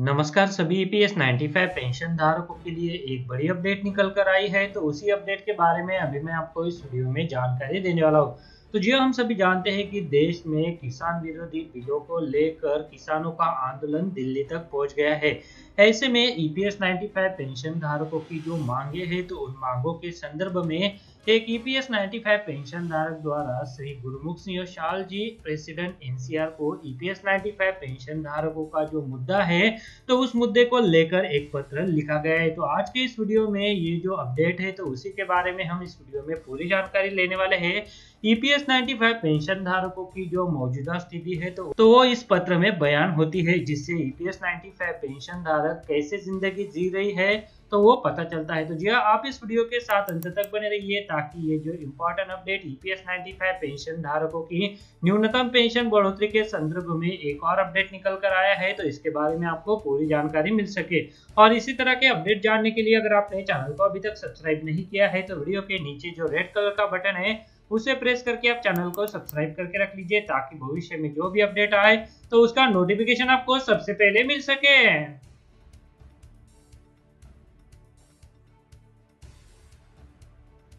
नमस्कार सभी EPS 95 pension धारकों के लिए एक बड़ी अपडेट निकल कर आई है। तो उसी अपडेट के बारे में अभी मैं आपको इस वीडियो में जानकारी देने वाला हूँ। तो जी हम सभी जानते हैं कि देश में किसान विरोधी बिलों को लेकर किसानों का आंदोलन दिल्ली तक पहुंच गया है। ऐसे में ईपीएस 95 पेंशन धारकों की जो मांगे हैं तो उन मांगों के संदर्भ में एक ईपीएस 95 पेंशन धारक द्वारा श्री गुरमुख सिंह शाल जी प्रेसिडेंट एनसीआर को ईपीएस 95 पेंशन धारकों का जो मुद्दा है तो उस मुद्दे को लेकर एक पत्र लिखा गया है। तो आज के इस वीडियो में ये जो अपडेट है तो उसी के बारे में हम इस वीडियो में पूरी जानकारी लेने वाले हैं। ईपीएस 95 पेंशन धारकों की जो मौजूदा स्थिति है तो वो इस पत्र में बयान होती है, जिससे ईपीएस 95 पेंशन धारक कैसे जिंदगी जी रही है तो वो पता चलता है। तो जी आप इस वीडियो के साथ अंत तक बने रहिए ताकि ये जो इम्पोर्टेंट अपडेट ईपीएस 95 पेंशन धारकों की न्यूनतम पेंशन बढ़ोतरी के संदर्भ में एक और अपडेट निकल कर आया है तो इसके बारे में आपको पूरी जानकारी मिल सके। और इसी तरह के अपडेट जानने के लिए अगर आपने चैनल को अभी तक सब्सक्राइब नहीं किया है तो वीडियो के नीचे जो रेड कलर का बटन है उसे प्रेस करके आप चैनल को सब्सक्राइब करके रख लीजिए ताकि भविष्य में जो भी अपडेट आए तो उसका नोटिफिकेशन आपको सबसे पहले मिल सके।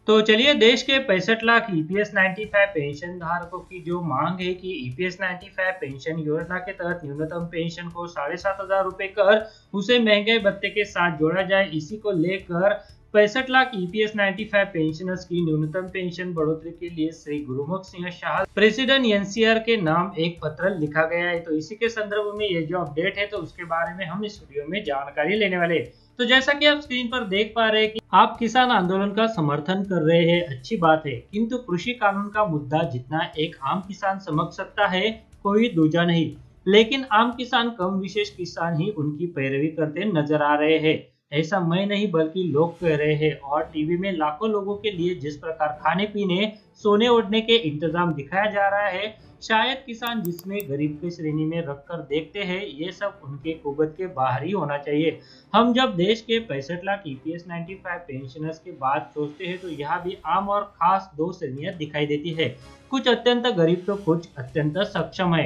तो चलिए देश के 65 लाख ईपीएस 95 पेंशन धारकों की जो मांग है कि ईपीएस 95 पेंशन योजना के तहत न्यूनतम पेंशन को 7,500 रुपए कर उसे महंगाई भत्ते के साथ जोड़ा जाए, इसी को लेकर 65 लाख ईपीएस 95 पेंशनर्स की न्यूनतम पेंशन बढ़ोतरी के लिए श्री गुरमुख सिंह शाह प्रेसिडेंट एनसीआर के नाम एक पत्र लिखा गया है। तो इसी के संदर्भ में ये जो अपडेट है तो उसके बारे में हम इस वीडियो में जानकारी लेने वाले। तो जैसा कि आप स्क्रीन पर देख पा रहे हैं कि आप किसान आंदोलन का समर्थन कर रहे हैं, अच्छी बात है, किंतु कृषि कानून का मुद्दा जितना एक आम किसान समझ सकता है कोई दूजा नहीं। लेकिन आम किसान कम विशेष किसान ही उनकी पैरवी करते नजर आ रहे हैं। ऐसा मैं नहीं बल्कि लोग कह रहे हैं। और टीवी में लाखों लोगों के लिए जिस प्रकार खाने पीने सोने ओढ़ने के इंतजाम दिखाया जा रहा है, शायद किसान जिसमें गरीब की श्रेणी में रखकर देखते हैं, ये सब उनके कुबत के बाहर ही होना चाहिए। हम जब देश के 65 लाख ईपीएस 95 पेंशनर्स की बात सोचते हैं तो यहाँ भी आम और खास दो श्रेणियां दिखाई देती है। कुछ अत्यंत गरीब तो कुछ अत्यंत सक्षम है।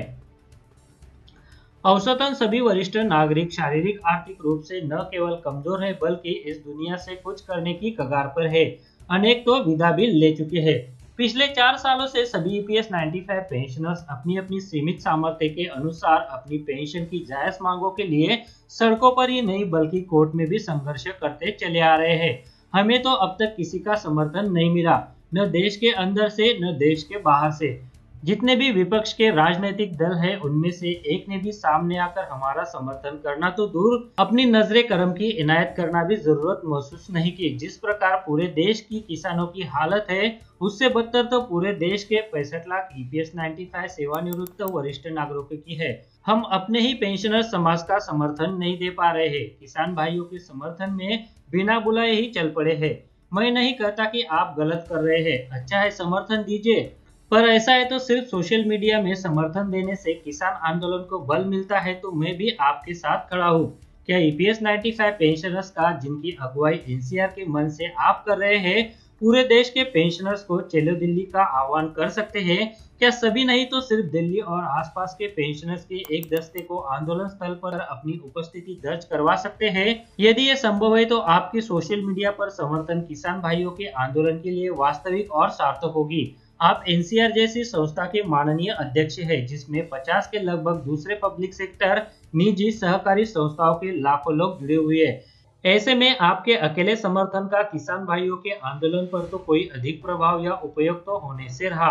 औसतन सभी वरिष्ठ नागरिक शारीरिक आर्थिक रूप से न केवल कमजोर है बल्कि इस दुनिया से कुछ करने की कगार पर है। अनेक तो विदा भी ले चुके हैं। पिछले 4 सालों से सभी ईपीएस 95 पेंशनर्स अपनी अपनी सीमित सामर्थ्य के अनुसार अपनी पेंशन की जायज मांगों के लिए सड़कों पर ही नहीं बल्कि कोर्ट में भी संघर्ष करते चले आ रहे हैं। हमें तो अब तक किसी का समर्थन नहीं मिला, न देश के अंदर से न देश के बाहर से। जितने भी विपक्ष के राजनीतिक दल हैं उनमें से एक ने भी सामने आकर हमारा समर्थन करना तो दूर, अपनी नजरे करम की इनायत करना भी जरूरत महसूस नहीं की। जिस प्रकार पूरे देश की किसानों की हालत है उससे बदतर तो पूरे देश के 65 लाख ईपीएस 95 सेवानिवृत्त वरिष्ठ नागरिकों की है। हम अपने ही पेंशनर समाज का समर्थन नहीं दे पा रहे हैं, किसान भाइयों के समर्थन में बिना बुलाए ही चल पड़े हैं। मैं नहीं कहता कि आप गलत कर रहे हैं, अच्छा है समर्थन दीजिए, पर ऐसा है तो सिर्फ सोशल मीडिया में समर्थन देने से किसान आंदोलन को बल मिलता है तो मैं भी आपके साथ खड़ा हूँ। क्या ईपीएस 95 पेंशनर्स का जिनकी अगुवाई एनसीआर के मन से आप कर रहे हैं पूरे देश के पेंशनर्स को चलो दिल्ली का आह्वान कर सकते हैं? क्या सभी नहीं तो सिर्फ दिल्ली और आसपास के पेंशनर्स के एक दस्ते को आंदोलन स्थल पर अपनी उपस्थिति दर्ज करवा सकते हैं? यदि ये संभव है तो आपकी सोशल मीडिया पर समर्थन किसान भाइयों के आंदोलन के लिए वास्तविक और सार्थक होगी। आप एनसीआर जैसी संस्था के माननीय अध्यक्ष हैं जिसमें 50 के लगभग दूसरे पब्लिक सेक्टर निजी सहकारी संस्थाओं के लाखों लोग जुड़े हुए हैं। ऐसे में आपके अकेले समर्थन का किसान भाइयों के आंदोलन पर तो कोई अधिक प्रभाव या उपयोग तो होने से रहा।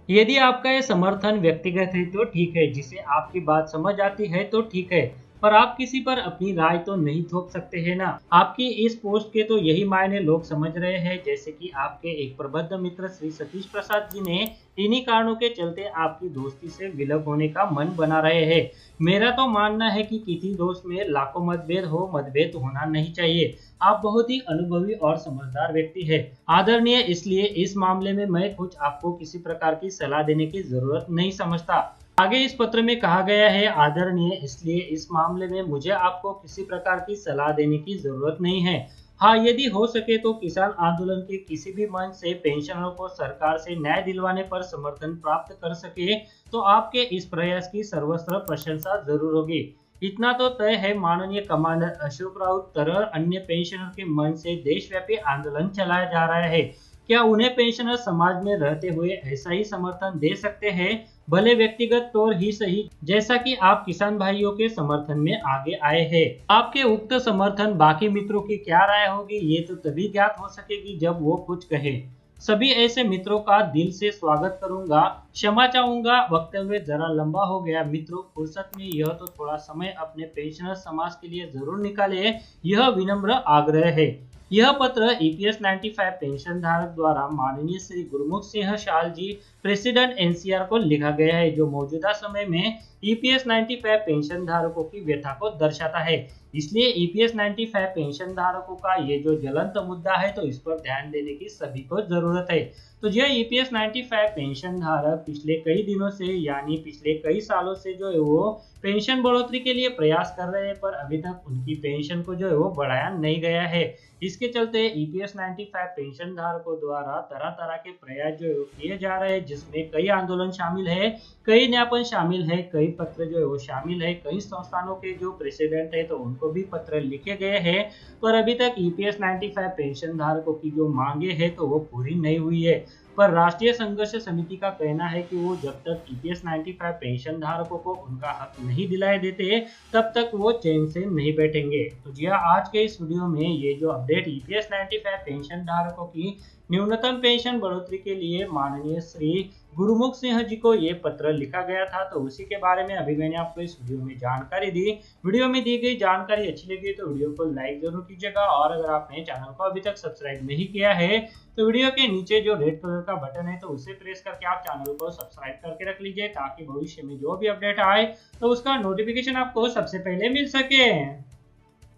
यदि आपका ये समर्थन व्यक्तिगत है तो ठीक है, जिसे आपकी बात समझ आती है तो ठीक है, पर आप किसी पर अपनी राय तो नहीं थोप सकते हैं ना। आपकी इस पोस्ट के तो यही मायने लोग समझ रहे हैं, जैसे कि आपके एक प्रबुद्ध मित्र श्री सतीश प्रसाद जी ने इन्हीं कारणों के चलते आपकी दोस्ती से विलग होने का मन बना रहे हैं। मेरा तो मानना है कि किसी दोस्त में लाखों मतभेद हो, मतभेद होना नहीं चाहिए। आप बहुत ही अनुभवी और समझदार व्यक्ति है, आदरणीय, इसलिए इस मामले में मैं कुछ आपको किसी प्रकार की सलाह देने की जरूरत नहीं समझता। आगे इस पत्र में कहा गया है, आदरणीय, इसलिए इस मामले में मुझे आपको किसी प्रकार की सलाह देने की जरूरत नहीं है। हाँ, यदि हो सके तो किसान आंदोलन के किसी भी मंच से पेंशनरों को सरकार से न्याय दिलवाने पर समर्थन प्राप्त कर सके तो आपके इस प्रयास की सर्वस्व प्रशंसा जरूर होगी। इतना तो तय है, माननीय कमांडर अशोक राउत तरह अन्य पेंशनर के मन से देशव्यापी आंदोलन चलाया जा रहा है। क्या उन्हें पेंशनर समाज में रहते हुए ऐसा ही समर्थन दे सकते हैं, भले व्यक्तिगत तौर ही सही, जैसा कि आप किसान भाइयों के समर्थन में आगे आए हैं। आपके उक्त समर्थन बाकी मित्रों की क्या राय होगी, ये तो तभी ज्ञात हो सकेगी जब वो कुछ कहे। सभी ऐसे मित्रों का दिल से स्वागत करूंगा। क्षमा चाहूंगा, वक्तव्य जरा लंबा हो गया। मित्रों, फुर्सत में यह तो थोड़ा समय अपने पेंशनर समाज के लिए जरूर निकाले, यह विनम्र आग्रह है। यह पत्र ईपीएस 95 पेंशन धारक द्वारा माननीय श्री गुरमुख सिंह शाल जी, प्रेसिडेंट एनसीआर को लिखा गया है, जो मौजूदा समय में ईपीएस 95 पेंशन धारकों की व्यथा को दर्शाता है। इसलिए ईपीएस 95 पेंशन धारकों का ये जो ज्वलंत मुद्दा है, तो इस पर ध्यान देने की सभी को जरूरत है। तो जो ईपीएस 95 पेंशन धारक पिछले कई दिनों से, यानी पिछले कई सालों से जो है वो पेंशन बढ़ोतरी के लिए प्रयास कर रहे हैं, पर अभी तक उनकी पेंशन को जो है वो बढ़ाया नहीं गया है। इसके चलते ईपीएस 95 पेंशन धारकों द्वारा तरह तरह के प्रयास जो किए जा रहे हैं, जिसमें कई आंदोलन शामिल है, कई ज्ञापन शामिल है, कई पत्र जो है वो शामिल है, कई संस्थानों के जो प्रेसिडेंट है तो उनको भी पत्र लिखे गए हैं, पर अभी तक ईपीएस 95 पेंशन धारकों की जो मांगे है तो वो पूरी नहीं हुई है। पर राष्ट्रीय संघर्ष समिति का कहना है कि वो जब तक ईपीएस 95 पेंशन धारकों को उनका हक नहीं दिलाए देते, तब तक वो चैन से नहीं बैठेंगे। तो जी हाँ, आज के इस वीडियो में ये जो अपडेट ईपीएस 95 पेंशन धारकों की न्यूनतम पेंशन बढ़ोतरी के लिए माननीय श्री गुरुमुख सिंह जी को ये पत्र लिखा गया था, तो उसी के बारे में अभी मैंने आपको इस वीडियो में जानकारी दी। वीडियो में दी गई जानकारी अच्छी लगी तो वीडियो को लाइक जरूर कीजिएगा, और अगर आपने चैनल को अभी तक सब्सक्राइब नहीं किया है तो वीडियो के नीचे जो रेड कलर का बटन है तो उसे प्रेस करके आप चैनल को सब्सक्राइब करके रख लीजिए, ताकि भविष्य में जो भी अपडेट आए तो उसका नोटिफिकेशन आपको सबसे पहले मिल सके।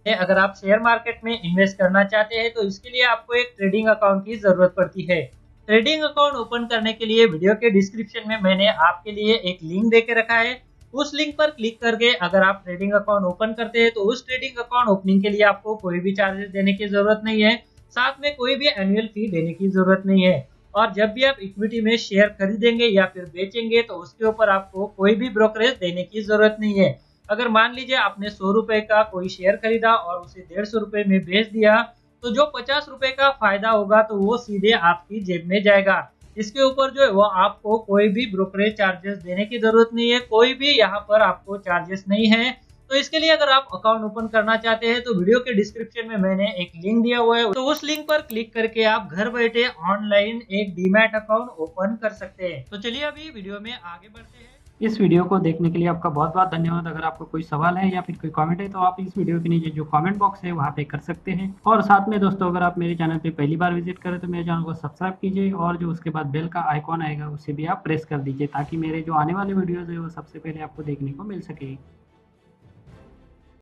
अगर आप शेयर मार्केट में इन्वेस्ट करना चाहते हैं तो इसके लिए आपको एक ट्रेडिंग अकाउंट की जरूरत पड़ती है। ट्रेडिंग अकाउंट ओपन करने के लिए वीडियो के डिस्क्रिप्शन में मैंने आपके लिए एक लिंक देके रखा है। उस लिंक पर क्लिक करके अगर आप ट्रेडिंग अकाउंट ओपन करते हैं तो उस ट्रेडिंग अकाउंट ओपनिंग के लिए आपको कोई भी चार्जेस देने की जरूरत नहीं है, साथ में कोई भी एनुअल फी देने की जरूरत नहीं है। और जब भी आप इक्विटी में शेयर खरीदेंगे या फिर बेचेंगे तो उसके ऊपर आपको कोई भी ब्रोकरेज देने की जरूरत नहीं है। अगर मान लीजिए आपने 100 रुपए का कोई शेयर खरीदा और उसे 150 रुपए में बेच दिया, तो जो 50 रुपए का फायदा होगा तो वो सीधे आपकी जेब में जाएगा। इसके ऊपर जो है वो आपको कोई भी ब्रोकरेज चार्जेस देने की जरूरत नहीं है, कोई भी यहाँ पर आपको चार्जेस नहीं है। तो इसके लिए अगर आप अकाउंट ओपन करना चाहते हैं तो वीडियो के डिस्क्रिप्शन में मैंने एक लिंक दिया हुआ है, तो उस लिंक पर क्लिक करके आप घर बैठे ऑनलाइन एक डीमैट अकाउंट ओपन कर सकते हैं। तो चलिए अभी वीडियो में आगे बढ़ते हैं। इस वीडियो को देखने के लिए आपका बहुत बहुत धन्यवाद। अगर आपको कोई सवाल है या फिर कोई कमेंट है तो आप इस वीडियो के नीचे जो कमेंट बॉक्स है वहाँ पे कर सकते हैं। और साथ में दोस्तों, अगर आप मेरे चैनल पे पहली बार विजिट करें तो मेरे चैनल को सब्सक्राइब कीजिए, और जो उसके बाद बेल का आइकॉन आएगा उसे भी आप प्रेस कर दीजिए, ताकि मेरे जो आने वाले वीडियोज़ है वो सबसे पहले आपको देखने को मिल सके।